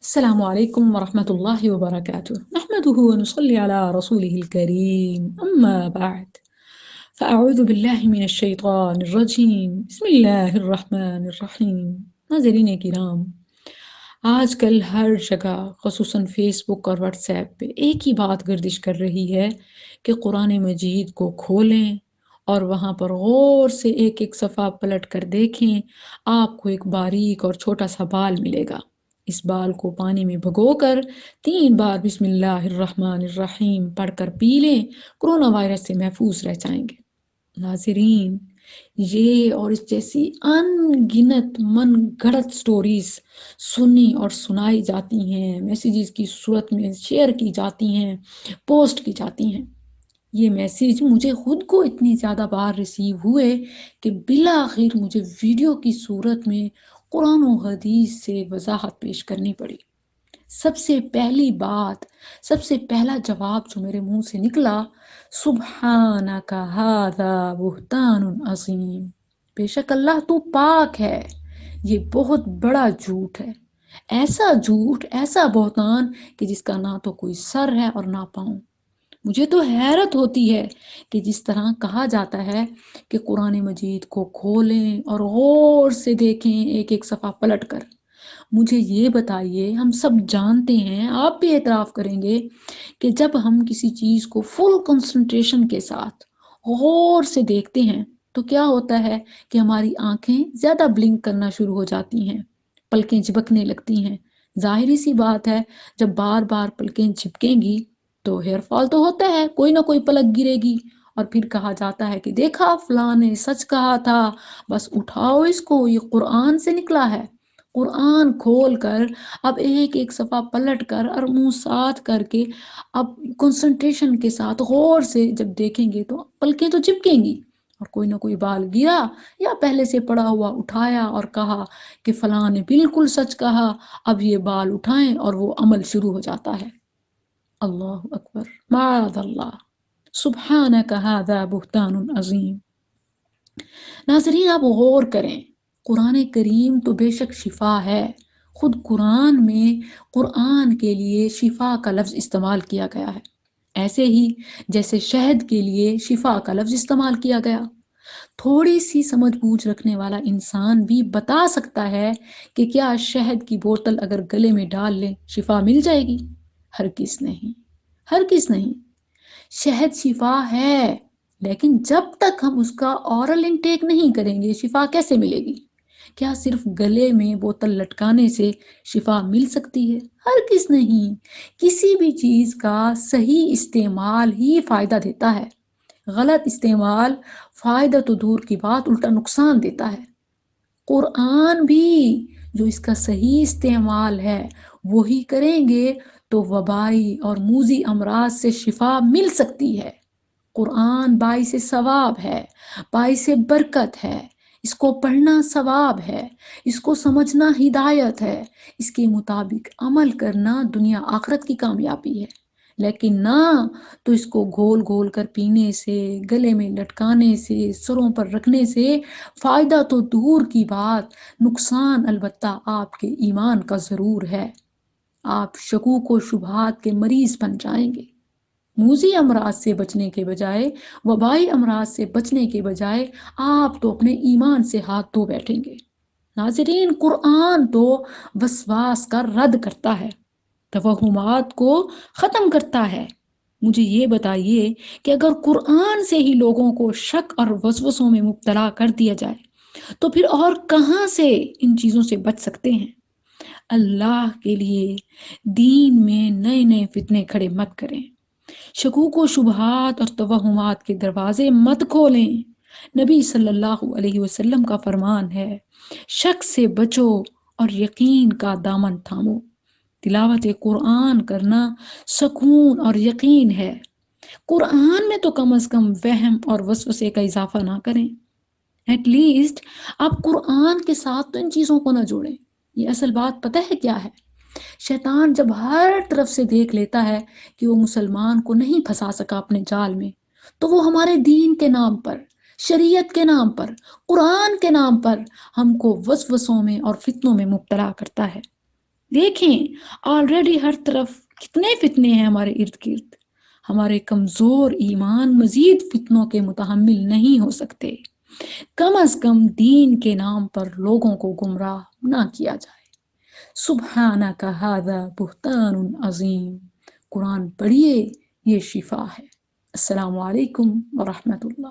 السلام عليكم ورحمة الله وبركاته. نحمده ونصلي على رسوله الكريم، أما بعد، فأعوذ بالله من الشيطان الرجيم، بسم الله الرحمن الرحیم۔ ناظرین کرام، آج کل ہر جگہ خصوصاً فیس بک اور واٹس ایپ پہ ایک ہی بات گردش کر رہی ہے کہ قرآن مجید کو کھولیں اور وہاں پر غور سے ایک ایک صفحہ پلٹ کر دیکھیں، آپ کو ایک باریک اور چھوٹا سا بال ملے گا۔ اس بال کو پانی میں بھگو کر 3 بار بسم اللہ الرحمن الرحیم پڑھ کر پی لیں، کرونا وائرس سے محفوظ رہ جائیں گے۔ ناظرین، یہ اور اس جیسی ان گنت من گھڑت سٹوریز سنی اور سنائی جاتی ہیں، میسیجز کی صورت میں شیئر کی جاتی ہیں، پوسٹ کی جاتی ہیں۔ یہ میسیج مجھے خود کو اتنی زیادہ بار ریسیو ہوئے کہ بالآخر مجھے ویڈیو کی صورت میں قرآن و حدیث سے وضاحت پیش کرنی پڑی۔ سب سے پہلی بات، سب سے پہلا جواب جو میرے منہ سے نکلا، سبحانک ھذا بہتان عظیم، بے شک اللہ تو پاک ہے، یہ بہت بڑا جھوٹ ہے، ایسا جھوٹ، ایسا بہتان کہ جس کا نہ تو کوئی سر ہے اور نہ پاؤں۔ مجھے تو حیرت ہوتی ہے کہ جس طرح کہا جاتا ہے کہ قرآن مجید کو کھولیں اور غور سے دیکھیں ایک ایک صفحہ پلٹ کر۔ مجھے یہ بتائیے، ہم سب جانتے ہیں، آپ بھی اعتراف کریں گے کہ جب ہم کسی چیز کو فل کنسنٹریشن کے ساتھ غور سے دیکھتے ہیں تو کیا ہوتا ہے کہ ہماری آنکھیں زیادہ بلنک کرنا شروع ہو جاتی ہیں، پلکیں جھپکنے لگتی ہیں۔ ظاہری سی بات ہے، جب بار بار پلکیں جھپکیں گی تو ہیئر فال تو ہوتا ہے، کوئی نہ کوئی پلک گرے گی، اور پھر کہا جاتا ہے کہ دیکھا فلاں نے سچ کہا تھا، بس اٹھاؤ اس کو، یہ قرآن سے نکلا ہے۔ قرآن کھول کر اب ایک ایک صفحہ پلٹ کر اور منہ ساتھ کر کے اب کنسنٹریشن کے ساتھ غور سے جب دیکھیں گے تو پلکیں تو چپکیں گی، اور کوئی نہ کوئی بال گرا یا پہلے سے پڑا ہوا اٹھایا اور کہا کہ فلاں نے بالکل سچ کہا، اب یہ بال اٹھائیں اور وہ عمل شروع ہو جاتا ہے۔ اللہ اکبر، معاذ اللہ، سبحانک ھذا بہتان عظیم۔ ناظرین، آپ غور کریں، قرآن کریم تو بے شک شفا ہے، خود قرآن میں قرآن کے لیے شفا کا لفظ استعمال کیا گیا ہے، ایسے ہی جیسے شہد کے لیے شفا کا لفظ استعمال کیا گیا۔ تھوڑی سی سمجھ بوجھ رکھنے والا انسان بھی بتا سکتا ہے کہ کیا شہد کی بوتل اگر گلے میں ڈال لیں شفا مل جائے گی؟ ہرگز نہیں، ہرگز نہیں۔ شہد شفا ہے، لیکن جب تک ہم اس کا اورل انٹیک نہیں کریں گے شفا کیسے ملے گی؟ کیا صرف گلے میں بوتل لٹکانے سے شفا مل سکتی ہے؟ ہرگز نہیں۔ کسی بھی چیز کا صحیح استعمال ہی فائدہ دیتا ہے، غلط استعمال فائدہ تو دور کی بات الٹا نقصان دیتا ہے۔ قرآن بھی جو اس کا صحیح استعمال ہے وہی کریں گے تو وبائی اور موذی امراض سے شفا مل سکتی ہے۔ قرآن باعث ثواب ہے، باعث برکت ہے، اس کو پڑھنا ثواب ہے، اس کو سمجھنا ہدایت ہے، اس کے مطابق عمل کرنا دنیا آخرت کی کامیابی ہے، لیکن نہ تو اس کو گھول گھول کر پینے سے، گلے میں لٹکانے سے، سروں پر رکھنے سے فائدہ تو دور کی بات، نقصان البتہ آپ کے ایمان کا ضرور ہے۔ آپ شکوک و شبہات کے مریض بن جائیں گے۔ موذی امراض سے بچنے کے بجائے، وبائی امراض سے بچنے کے بجائے آپ تو اپنے ایمان سے ہاتھ دھو بیٹھیں گے۔ ناظرین، قرآن تو وسواس کا رد کرتا ہے، توہمات کو ختم کرتا ہے۔ مجھے یہ بتائیے کہ اگر قرآن سے ہی لوگوں کو شک اور وسوسوں میں مبتلا کر دیا جائے تو پھر اور کہاں سے ان چیزوں سے بچ سکتے ہیں؟ اللہ کے لیے دین میں نئے نئے فتنے کھڑے مت کریں، شکوک و شبہات اور توہمات کے دروازے مت کھولیں۔ نبی صلی اللہ علیہ وسلم کا فرمان ہے، شک سے بچو اور یقین کا دامن تھامو۔ تلاوت قرآن کرنا سکون اور یقین ہے۔ قرآن میں تو کم از کم وہم اور وسوسے کا اضافہ نہ کریں، ایٹ لیسٹ آپ قرآن کے ساتھ تو ان چیزوں کو نہ جوڑیں۔ یہ اصل بات پتہ ہے کیا ہے؟ شیطان جب ہر طرف سے دیکھ لیتا ہے کہ وہ مسلمان کو نہیں پھنسا سکا اپنے جال میں، تو وہ ہمارے دین کے نام پر، شریعت کے نام پر، قرآن کے نام پر ہم کو وسوسوں میں اور فتنوں میں مبتلا کرتا ہے۔ دیکھیں آلریڈی ہر طرف کتنے فتنے ہیں ہمارے ارد گرد. ہمارے کمزور ایمان مزید فتنوں کے متحمل نہیں ہو سکتے. کم از کم دین کے نام پر لوگوں کو گمراہ نہ کیا جائے. سبحانک ھذا بہتان عظیم. قرآن پڑھیے، یہ شفا ہے. السلام علیکم ورحمۃ اللہ.